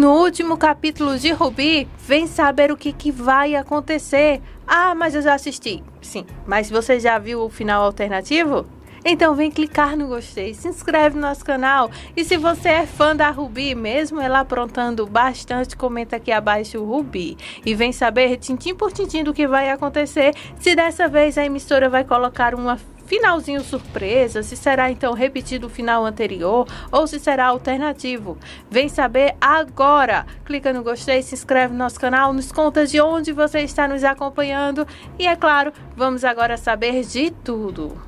No último capítulo de Ruby, vem saber o que vai acontecer. Ah, mas eu já assisti. Sim, mas você já viu o final alternativo? Então vem clicar no gostei, se inscreve no nosso canal. E se você é fã da Ruby, mesmo ela aprontando bastante, comenta aqui abaixo o Ruby. E vem saber tintim por tintim do que vai acontecer. Se dessa vez a emissora vai colocar uma finalzinho surpresa, se será então repetido o final anterior ou se será alternativo. Vem saber agora. Clica no gostei, se inscreve no nosso canal, nos conta de onde você está nos acompanhando. E é claro, vamos agora saber de tudo.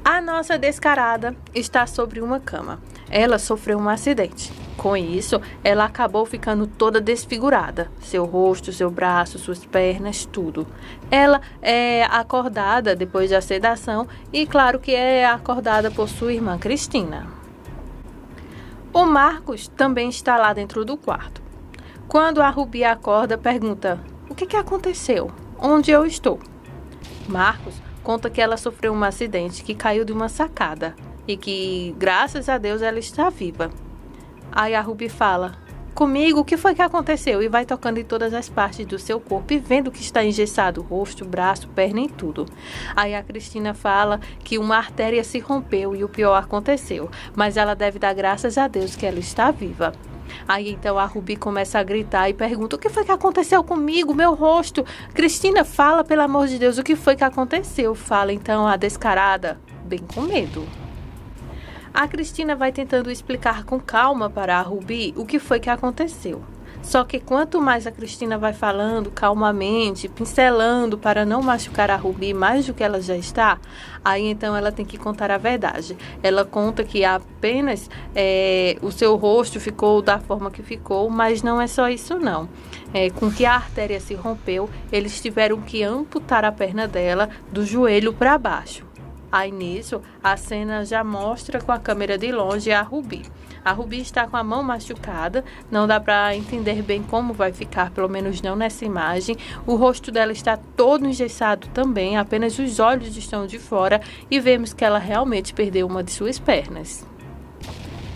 A nossa descarada está sobre uma cama. Ela sofreu um acidente. Com isso, ela acabou ficando toda desfigurada. Seu rosto, seu braço, suas pernas, tudo. Ela é acordada depois da sedação e claro que é acordada por sua irmã Cristina. O Marcos também está lá dentro do quarto. Quando a Ruby acorda, pergunta: o que aconteceu? Onde eu estou? Marcos conta que ela sofreu um acidente, que caiu de uma sacada e que, graças a Deus, ela está viva. Aí a Ruby fala: comigo, o que foi que aconteceu? E vai tocando em todas as partes do seu corpo e vendo que está engessado, rosto, braço, perna e tudo. Aí a Cristina fala que uma artéria se rompeu e o pior aconteceu, mas ela deve dar graças a Deus que ela está viva. Aí então a Ruby começa a gritar e pergunta: o que foi que aconteceu comigo, meu rosto? Cristina, fala, pelo amor de Deus, o que foi que aconteceu? Fala então a descarada, bem com medo. A Cristina vai tentando explicar com calma para a Ruby o que foi que aconteceu. Só que quanto mais a Cristina vai falando calmamente, pincelando para não machucar a Ruby mais do que ela já está, aí então ela tem que contar a verdade. Ela conta que apenas o seu rosto ficou da forma que ficou, mas não é só isso não. Com que a artéria se rompeu, eles tiveram que amputar a perna dela do joelho para baixo. Aí nisso, a cena já mostra com a câmera de longe a Ruby. A Ruby está com a mão machucada, não dá para entender bem como vai ficar, pelo menos não nessa imagem. O rosto dela está todo engessado também, apenas os olhos estão de fora e vemos que ela realmente perdeu uma de suas pernas.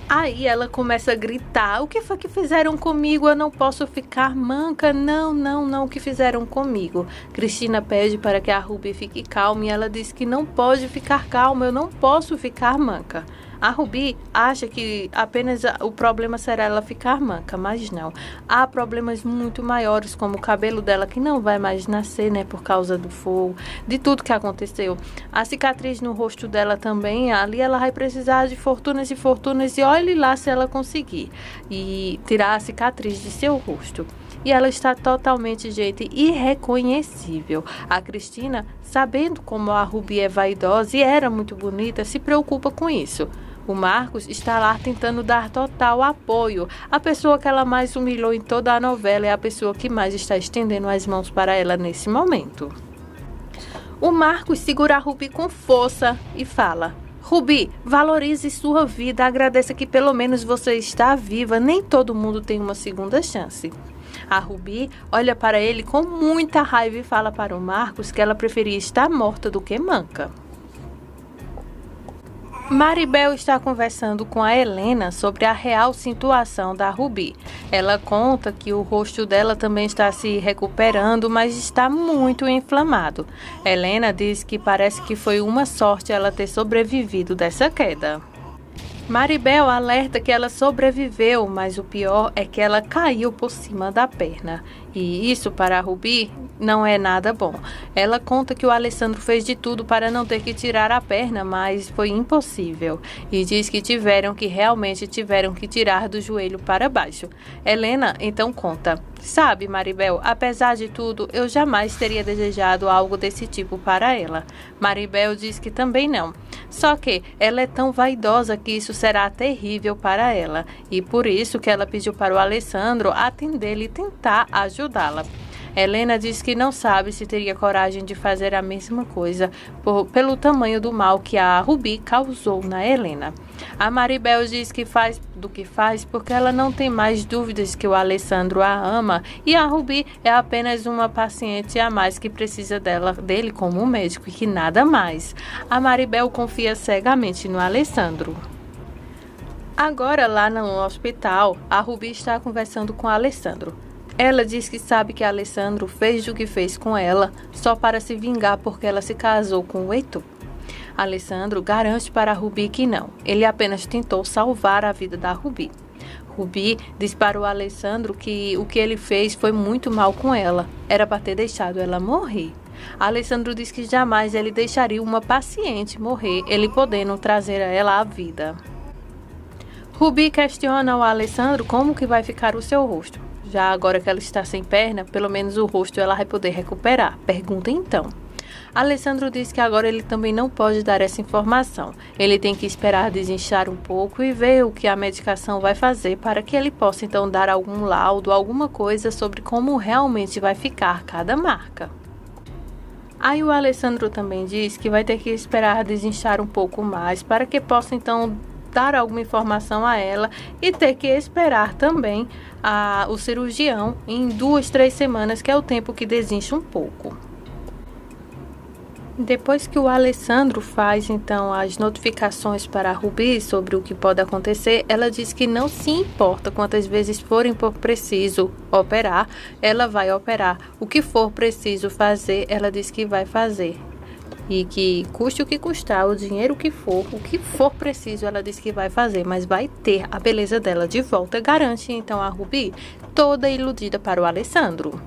Aí ela começa a gritar: o que foi que fizeram comigo? Eu não posso ficar manca. Não, o que fizeram comigo? Cristina pede para que a Ruby fique calma e ela diz que não pode ficar calma, eu não posso ficar manca. A Ruby acha que apenas o problema será ela ficar manca, mas não. Há problemas muito maiores, como o cabelo dela que não vai mais nascer, né, por causa do fogo, de tudo que aconteceu. A cicatriz no rosto dela também, ali ela vai precisar de fortunas e fortunas e olhe lá se ela conseguir e tirar a cicatriz de seu rosto. E ela está totalmente, gente, irreconhecível. A Cristina, sabendo como a Ruby é vaidosa e era muito bonita, se preocupa com isso. O Marcos está lá tentando dar total apoio. A pessoa que ela mais humilhou em toda a novela é a pessoa que mais está estendendo as mãos para ela nesse momento. O Marcos segura a Ruby com força e fala: Ruby, valorize sua vida, agradeça que pelo menos você está viva, nem todo mundo tem uma segunda chance. A Ruby olha para ele com muita raiva e fala para o Marcos que ela preferia estar morta do que manca. Maribel está conversando com a Helena sobre a real situação da Ruby. Ela conta que o rosto dela também está se recuperando, mas está muito inflamado. Helena diz que parece que foi uma sorte ela ter sobrevivido dessa queda. Maribel alerta que ela sobreviveu, mas o pior é que ela caiu por cima da perna. E isso para a Ruby não é nada bom. Ela conta que o Alessandro fez de tudo para não ter que tirar a perna, mas foi impossível. E diz que realmente tiveram que tirar do joelho para baixo. Helena então conta: sabe, Maribel, apesar de tudo, eu jamais teria desejado algo desse tipo para ela. Maribel diz que também não. Só que ela é tão vaidosa que isso será terrível para ela. E por isso que ela pediu para o Alessandro atendê-la e tentar ajudá-la. Helena diz que não sabe se teria coragem de fazer a mesma coisa pelo tamanho do mal que a Ruby causou na Helena. A Maribel diz que faz porque ela não tem mais dúvidas que o Alessandro a ama e a Ruby é apenas uma paciente a mais que precisa dele como um médico e que nada mais. A Maribel confia cegamente no Alessandro. Agora, lá no hospital, a Rubi está conversando com Alessandro. Ela diz que sabe que Alessandro fez o que fez com ela só para se vingar porque ela se casou com o Heitor. Alessandro garante para a Rubi que não, ele apenas tentou salvar a vida da Rubi. Rubi diz para o Alessandro que o que ele fez foi muito mal com ela, era para ter deixado ela morrer. Alessandro diz que jamais ele deixaria uma paciente morrer, ele podendo trazer a ela à vida. Rubi questiona ao Alessandro como que vai ficar o seu rosto. Já agora que ela está sem perna, pelo menos o rosto ela vai poder recuperar. Pergunta então. Alessandro diz que agora ele também não pode dar essa informação. Ele tem que esperar desinchar um pouco e ver o que a medicação vai fazer para que ele possa então dar algum laudo, alguma coisa sobre como realmente vai ficar cada marca. Aí o Alessandro também diz que vai ter que esperar desinchar um pouco mais para que possa então dar alguma informação a ela e ter que esperar também o cirurgião em 2, 3 semanas, que é o tempo que desincha um pouco. Depois que o Alessandro faz então as notificações para a Rubi sobre o que pode acontecer, ela diz que não se importa quantas vezes forem por preciso operar, ela vai operar. O que for preciso fazer, ela diz que vai fazer. E que custe o que custar, o dinheiro que for preciso, ela diz que vai fazer, mas vai ter a beleza dela de volta. Garante então a Rubi, toda iludida para o Alessandro.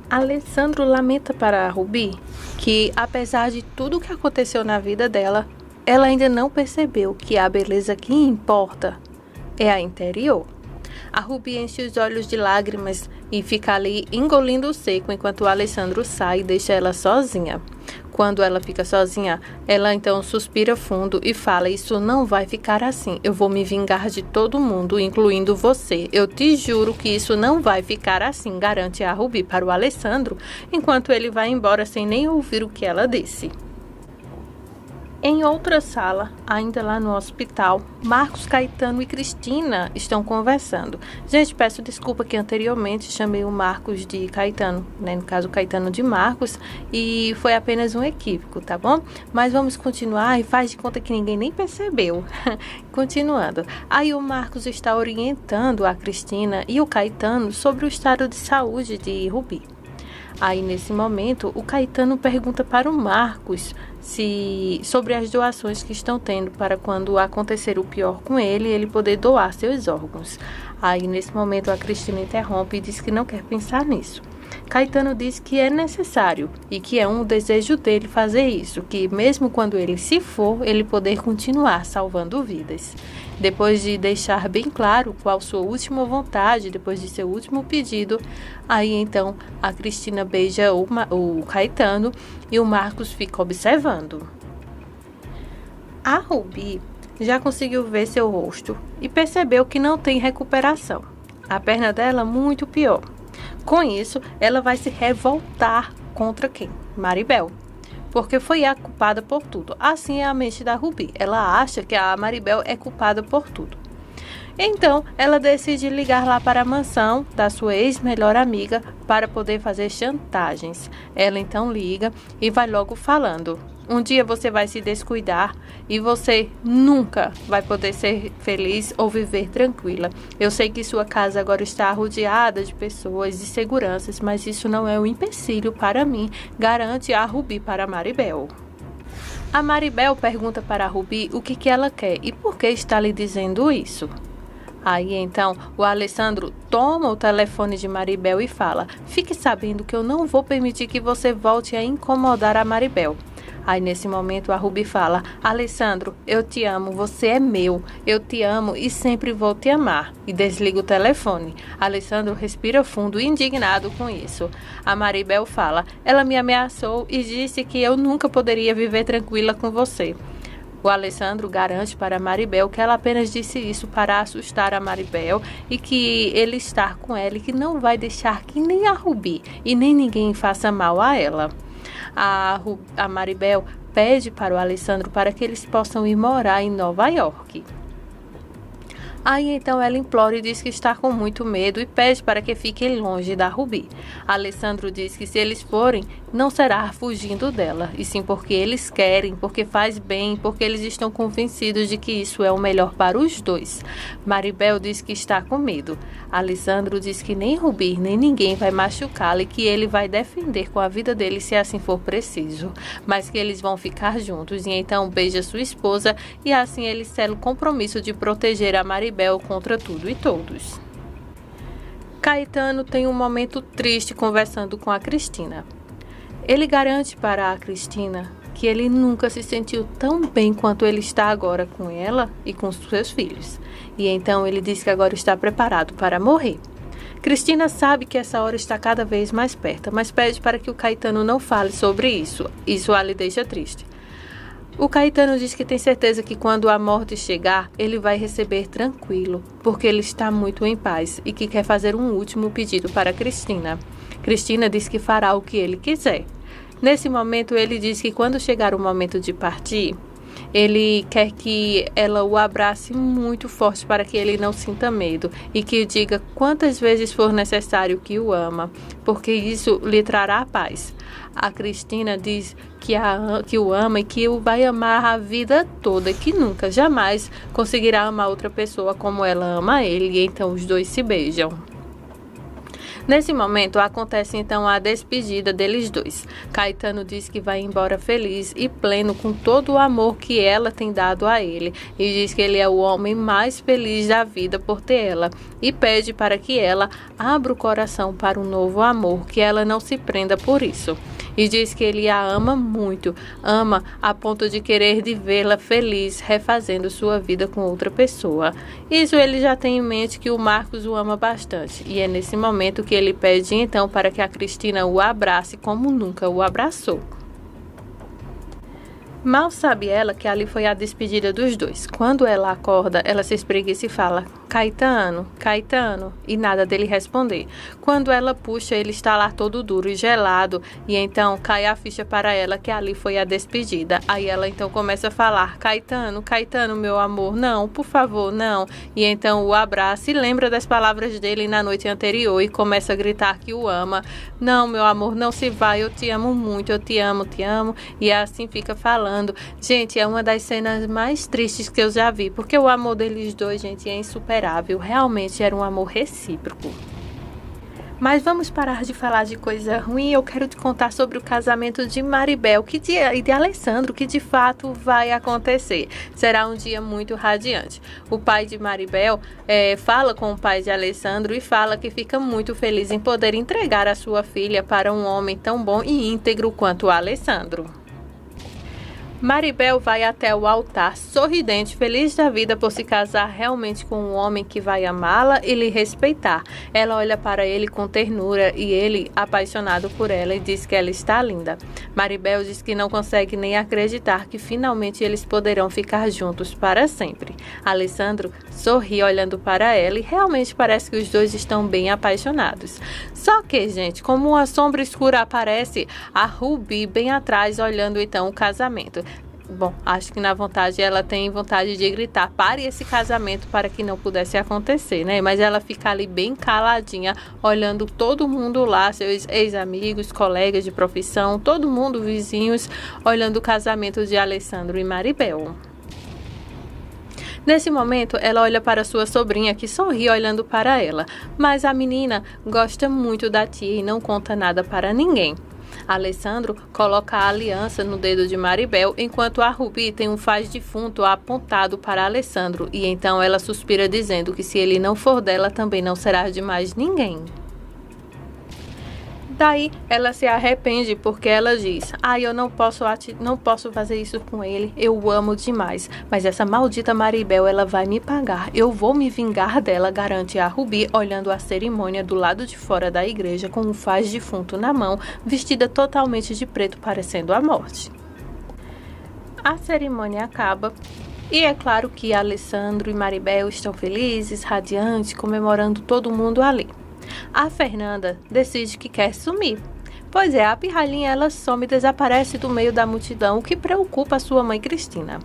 Alessandro lamenta para a Rubi que, apesar de tudo o que aconteceu na vida dela, ela ainda não percebeu que a beleza que importa é a interior. A Rubi enche os olhos de lágrimas e fica ali engolindo o seco enquanto o Alessandro sai e deixa ela sozinha. Quando ela fica sozinha, ela então suspira fundo e fala: "Isso não vai ficar assim. Eu vou me vingar de todo mundo, incluindo você. Eu te juro que isso não vai ficar assim", garante a Rubi para o Alessandro, enquanto ele vai embora sem nem ouvir o que ela disse. Em outra sala, ainda lá no hospital, Marcos, Caetano e Cristina estão conversando. Gente, peço desculpa que anteriormente chamei o Marcos de Caetano, né? No caso, Caetano de Marcos, e foi apenas um equívoco, tá bom? Mas vamos continuar e faz de conta que ninguém nem percebeu. Continuando. Aí o Marcos está orientando a Cristina e o Caetano sobre o estado de saúde de Rubi. Aí, nesse momento, o Caetano pergunta para o Marcos sobre as doações que estão tendo para quando acontecer o pior com ele poder doar seus órgãos. Aí, nesse momento, a Cristina interrompe e diz que não quer pensar nisso. Caetano diz que é necessário e que é um desejo dele fazer isso, que mesmo quando ele se for, ele poder continuar salvando vidas. Depois de deixar bem claro qual sua última vontade, depois de seu último pedido, aí então a Cristina beija o Caetano e o Marcos fica observando. A Rubi já conseguiu ver seu rosto e percebeu que não tem recuperação. A perna dela muito pior. Com isso, ela vai se revoltar contra quem? Maribel. Porque foi a culpada por tudo. Assim é a mente da Rubi. Ela acha que a Maribel é culpada por tudo. Então, ela decide ligar lá para a mansão da sua ex-melhor amiga para poder fazer chantagens. Ela então liga e vai logo falando: "Um dia você vai se descuidar e você nunca vai poder ser feliz ou viver tranquila. Eu sei que sua casa agora está rodeada de pessoas e seguranças, mas isso não é um empecilho para mim", garante a Rubi para a Maribel. A Maribel pergunta para a Rubi o que ela quer e por que está lhe dizendo isso. Aí então o Alessandro toma o telefone de Maribel e fala: "Fique sabendo que eu não vou permitir que você volte a incomodar a Maribel". Aí nesse momento a Rubi fala: "Alessandro, eu te amo, você é meu, eu te amo e sempre vou te amar", e desliga o telefone. Alessandro respira fundo, indignado com isso. A Maribel fala: "Ela me ameaçou e disse que eu nunca poderia viver tranquila com você". O Alessandro garante para Maribel que ela apenas disse isso para assustar a Maribel e que ele está com ela e que não vai deixar que nem a Rubi e nem ninguém faça mal a ela. A Maribel pede para o Alessandro para que eles possam ir morar em Nova York. Aí então ela implora e diz que está com muito medo e pede para que fiquem longe da Rubi. Alessandro diz que se eles forem, não será fugindo dela, e sim porque eles querem, porque faz bem, porque eles estão convencidos de que isso é o melhor para os dois. Maribel diz que está com medo. Alessandro diz que nem Rubi nem ninguém vai machucá-la e que ele vai defender com a vida dele se assim for preciso, mas que eles vão ficar juntos, e então beija sua esposa e assim ele sela o compromisso de proteger a Maribel contra tudo e todos. Caetano tem um momento triste conversando com a Cristina. Ele garante para a Cristina que ele nunca se sentiu tão bem quanto ele está agora com ela e com seus filhos. E então ele diz que agora está preparado para morrer. Cristina sabe que essa hora está cada vez mais perto, mas pede para que o Caetano não fale sobre isso. Isso a lhe deixa triste. O Caetano diz que tem certeza que quando a morte chegar, ele vai receber tranquilo, porque ele está muito em paz e que quer fazer um último pedido para Cristina. Cristina diz que fará o que ele quiser. Nesse momento, ele diz que quando chegar o momento de partir, ele quer que ela o abrace muito forte para que ele não sinta medo e que diga quantas vezes for necessário que o ama, porque isso lhe trará paz. A Cristina diz que o ama e que o vai amar a vida toda e que nunca, jamais conseguirá amar outra pessoa como ela ama ele, e então os dois se beijam. Nesse momento, acontece então a despedida deles dois. Caetano diz que vai embora feliz e pleno com todo o amor que ela tem dado a ele e diz que ele é o homem mais feliz da vida por ter ela e pede para que ela abra o coração para um novo amor, que ela não se prenda por isso. E diz que ele a ama muito, ama a ponto de querer de vê-la feliz, refazendo sua vida com outra pessoa. Isso ele já tem em mente que o Marcos o ama bastante, e é nesse momento que ele pede então para que a Cristina o abrace como nunca o abraçou. Mal sabe ela que ali foi a despedida dos dois. Quando ela acorda, ela se espreguiça e fala: Caetano, Caetano, e nada dele responder. Quando ela puxa, ele está lá todo duro e gelado, e então cai a ficha para ela que ali foi a despedida. Aí ela então começa a falar: Caetano, Caetano, meu amor, não, por favor, não. E então o abraça e lembra das palavras dele na noite anterior e começa a gritar que o ama. Não, meu amor, não se vai, eu te amo muito, eu te amo, e assim fica falando. Gente, é uma das cenas mais tristes que eu já vi, porque o amor deles dois, gente, é insuperável. Realmente era um amor recíproco. Mas vamos parar de falar de coisa ruim. Eu quero te contar sobre o casamento de Maribel e de Alessandro, que de fato vai acontecer. Será um dia muito radiante. O pai de Maribel fala com o pai de Alessandro e fala que fica muito feliz em poder entregar a sua filha para um homem tão bom e íntegro quanto o Alessandro. Maribel vai até o altar, sorridente, feliz da vida por se casar realmente com um homem que vai amá-la e lhe respeitar. Ela olha para ele com ternura e ele, apaixonado por ela, e diz que ela está linda. Maribel diz que não consegue nem acreditar que finalmente eles poderão ficar juntos para sempre. Alessandro sorri olhando para ela e realmente parece que os dois estão bem apaixonados. Só que, gente, como uma sombra escura aparece, a Rubi bem atrás olhando então o casamento. Bom, acho que na vontade ela tem vontade de gritar: pare esse casamento, para que não pudesse acontecer, né? Mas ela fica ali bem caladinha, olhando todo mundo lá, seus ex-amigos, colegas de profissão, todo mundo, vizinhos, olhando o casamento de Alessandro e Maribel. Nesse momento, ela olha para sua sobrinha, que sorri olhando para ela, mas a menina gosta muito da tia e não conta nada para ninguém. Alessandro coloca a aliança no dedo de Maribel, enquanto a Rubi tem um faz defunto apontado para Alessandro, e então ela suspira dizendo que se ele não for dela, também não será de mais ninguém. Daí ela se arrepende porque ela diz: eu não posso fazer isso com ele, eu o amo demais, mas essa maldita Maribel, ela vai me pagar, eu vou me vingar dela, garante a Rubi, olhando a cerimônia do lado de fora da igreja com um faz defunto na mão, vestida totalmente de preto, parecendo a morte. A cerimônia acaba e é claro que Alessandro e Maribel estão felizes, radiantes, comemorando todo mundo ali. A Fernanda decide que quer sumir. Pois é, a pirralhinha ela some e desaparece do meio da multidão, o que preocupa a sua mãe Cristina.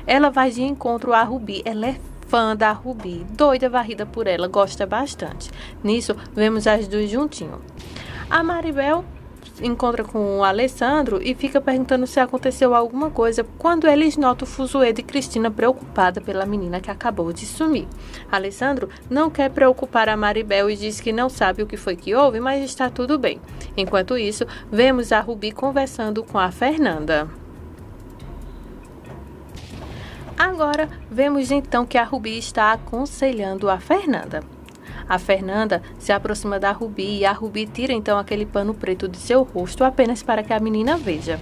Ela vai de encontro à Rubi, ela é fã da Rubi, doida varrida por ela, gosta bastante. Nisso, vemos as duas juntinho. A Maribel encontra com o Alessandro e fica perguntando se aconteceu alguma coisa quando eles notam o fuzuê de Cristina preocupada pela menina que acabou de sumir. Alessandro não quer preocupar a Maribel e diz que não sabe o que foi que houve, mas está tudo bem. Enquanto isso, vemos a Rubi conversando com a Fernanda. Agora, vemos então que a Rubi está aconselhando a Fernanda. A Fernanda se aproxima da Rubi e a Rubi tira então aquele pano preto de seu rosto apenas para que a menina veja.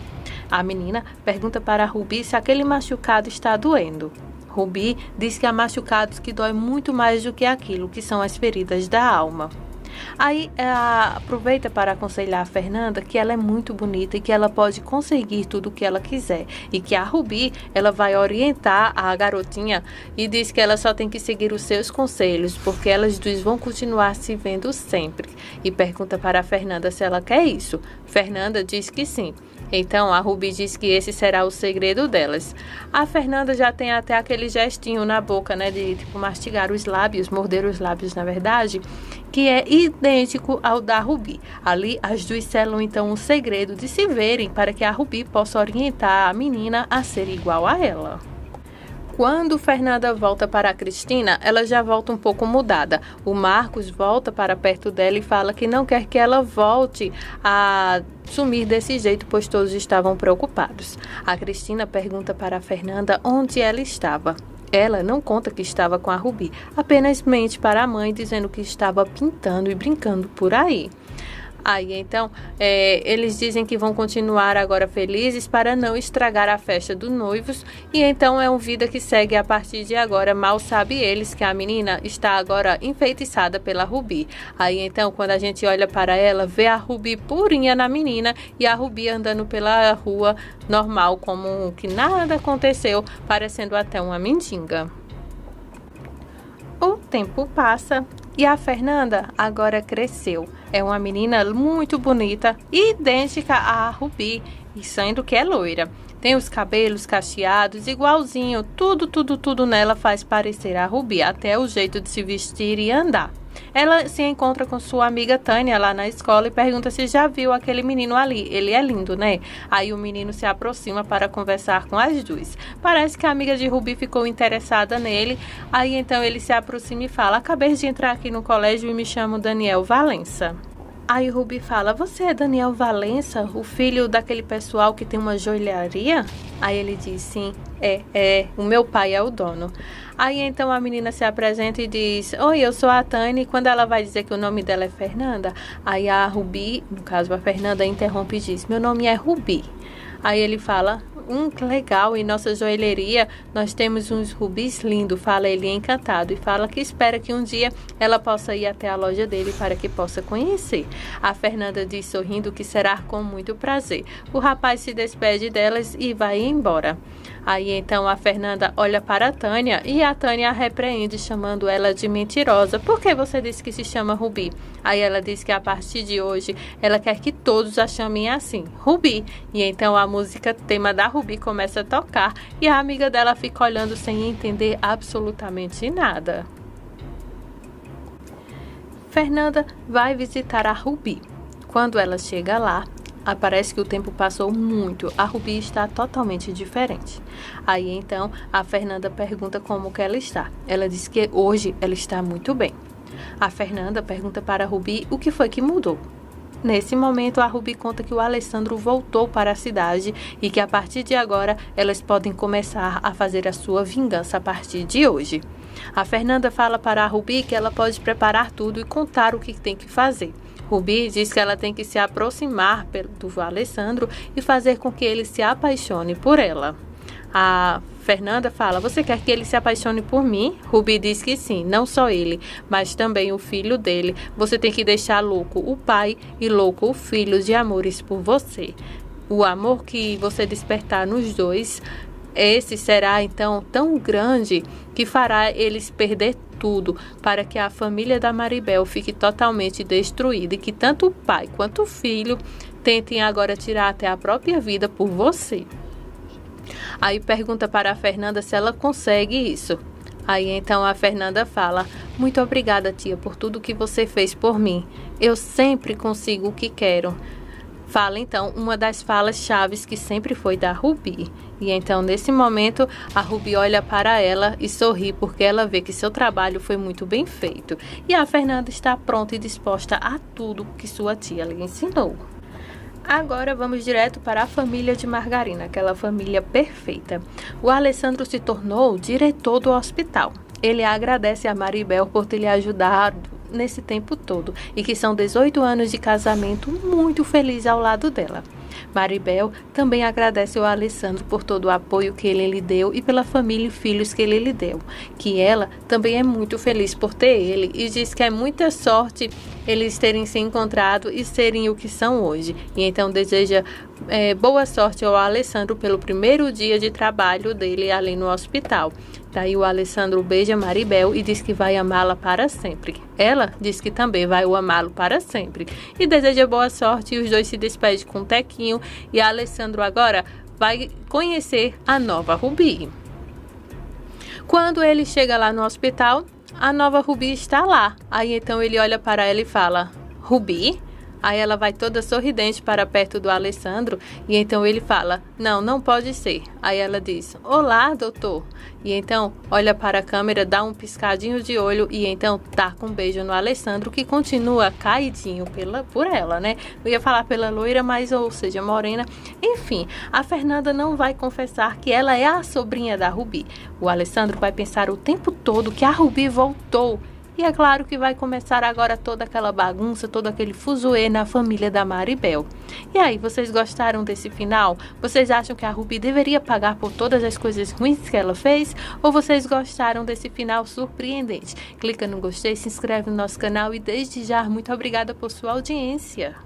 A menina pergunta para a Rubi se aquele machucado está doendo. Rubi diz que há machucados que dói muito mais do que aquilo, que são as feridas da alma. Aí aproveita para aconselhar a Fernanda que ela é muito bonita e que ela pode conseguir tudo o que ela quiser. E que a Rubi, ela vai orientar a garotinha e diz que ela só tem que seguir os seus conselhos, porque elas duas vão continuar se vendo sempre. E pergunta para a Fernanda se ela quer isso. Fernanda diz que sim. Então, a Rubi diz que esse será o segredo delas. A Fernanda já tem até aquele gestinho na boca, né, de tipo mastigar os lábios, morder os lábios, na verdade, que é idêntico ao da Rubi. Ali, as duas selam então o segredo de se verem para que a Rubi possa orientar a menina a ser igual a ela. Quando Fernanda volta para a Cristina, ela já volta um pouco mudada. O Marcos volta para perto dela e fala que não quer que ela volte a sumir desse jeito, pois todos estavam preocupados. A Cristina pergunta para a Fernanda onde ela estava. Ela não conta que estava com a Rubi, apenas mente para a mãe dizendo que estava pintando e brincando por aí. Aí, então, eles dizem que vão continuar agora felizes para não estragar a festa dos noivos. E então é uma vida que segue a partir de agora. Mal sabe eles que a menina está agora enfeitiçada pela Rubi. Aí, então, quando a gente olha para ela, vê a Rubi purinha na menina e a Rubi andando pela rua normal, como que nada aconteceu, parecendo até uma mendiga. O tempo passa e a Fernanda agora cresceu. É uma menina muito bonita, idêntica à Rubi, e sendo que é loira. Tem os cabelos cacheados, igualzinho, tudo nela faz parecer a Rubi, até o jeito de se vestir e andar. Ela se encontra com sua amiga Tânia lá na escola e pergunta se já viu aquele menino ali. Ele é lindo, né? Aí o menino se aproxima para conversar com as duas. Parece que a amiga de Rubi ficou interessada nele. Aí então ele se aproxima e fala: acabei de entrar aqui no colégio e me chamo Daniel Valença. Aí o Rubi fala: você é Daniel Valença, o filho daquele pessoal que tem uma joalharia? Aí ele diz: sim, o meu pai é o dono. Aí então a menina se apresenta e diz: oi, eu sou a Tânia. E quando ela vai dizer que o nome dela é Fernanda, aí a Rubi, no caso a Fernanda, interrompe e diz: meu nome é Rubi. Aí ele fala: que legal, em nossa joalheria nós temos uns rubis lindos, fala ele encantado, e fala que espera que um dia ela possa ir até a loja dele para que possa conhecer. A Fernanda diz sorrindo que será com muito prazer. O rapaz se despede delas e vai embora. Aí então a Fernanda olha para a Tânia e a Tânia a repreende, chamando ela de mentirosa. Por que você disse que se chama Rubi? Aí ela diz que a partir de hoje ela quer que todos a chamem assim, Rubi. E então a música tema da Rubi começa a tocar e a amiga dela fica olhando sem entender absolutamente nada. Fernanda vai visitar a Rubi. Quando ela chega lá, parece que o tempo passou muito. A Rubi está totalmente diferente. Aí então a Fernanda pergunta como que ela está. Ela diz que hoje ela está muito bem. A Fernanda pergunta para a Rubi o que foi que mudou. Nesse momento, a Rubi conta que o Alessandro voltou para a cidade e que a partir de agora elas podem começar a fazer a sua vingança a partir de hoje. A Fernanda fala para a Rubi que ela pode preparar tudo e contar o que tem que fazer. Rubi diz que ela tem que se aproximar do Alessandro e fazer com que ele se apaixone por ela. A Fernanda fala: você quer que ele se apaixone por mim? Rubi diz que sim, não só ele, mas também o filho dele. Você tem que deixar louco o pai e louco o filho de amores por você. O amor que você despertar nos dois, esse será então tão grande que fará eles perder tudo, para que a família da Maribel fique totalmente destruída e que tanto o pai quanto o filho tentem agora tirar até a própria vida por você. Aí pergunta para a Fernanda se ela consegue isso. Aí então a Fernanda fala: muito obrigada, tia, por tudo que você fez por mim. Eu sempre consigo o que quero. Fala então uma das falas chaves que sempre foi da Rubi. E então nesse momento a Rubi olha para ela e sorri porque ela vê que seu trabalho foi muito bem feito. E a Fernanda está pronta e disposta a tudo que sua tia lhe ensinou. Agora vamos direto para a família de Margarina, aquela família perfeita. O Alessandro se tornou diretor do hospital. Ele agradece a Maribel por ter lhe ajudado nesse tempo todo e que são 18 anos de casamento muito feliz ao lado dela. Maribel também agradece ao Alessandro por todo o apoio que ele lhe deu e pela família e filhos que ele lhe deu, que ela também é muito feliz por ter ele e diz que é muita sorte eles terem se encontrado e serem o que são hoje. E então deseja boa sorte ao Alessandro pelo primeiro dia de trabalho dele ali no hospital. Daí o Alessandro beija Maribel e diz que vai amá-la para sempre. Ela diz que também vai o amá-lo para sempre. E deseja boa sorte e os dois se despedem com um tequinho. E Alessandro agora vai conhecer a nova Rubi. Quando ele chega lá no hospital, a nova Rubi está lá. Aí então ele olha para ela e fala: Rubi? Aí ela vai toda sorridente para perto do Alessandro e então ele fala: não, não pode ser. Aí ela diz: olá, doutor. E então olha para a câmera, dá um piscadinho de olho e então dá um beijo no Alessandro, que continua caidinho por ela, né? Eu ia falar pela loira, mas ou seja, morena. Enfim, a Fernanda não vai confessar que ela é a sobrinha da Rubi. O Alessandro vai pensar o tempo todo que a Rubi voltou. E é claro que vai começar agora toda aquela bagunça, todo aquele fuzuê na família da Maribel. E aí, vocês gostaram desse final? Vocês acham que a Rubi deveria pagar por todas as coisas ruins que ela fez? Ou vocês gostaram desse final surpreendente? Clica no gostei, se inscreve no nosso canal e desde já, muito obrigada por sua audiência.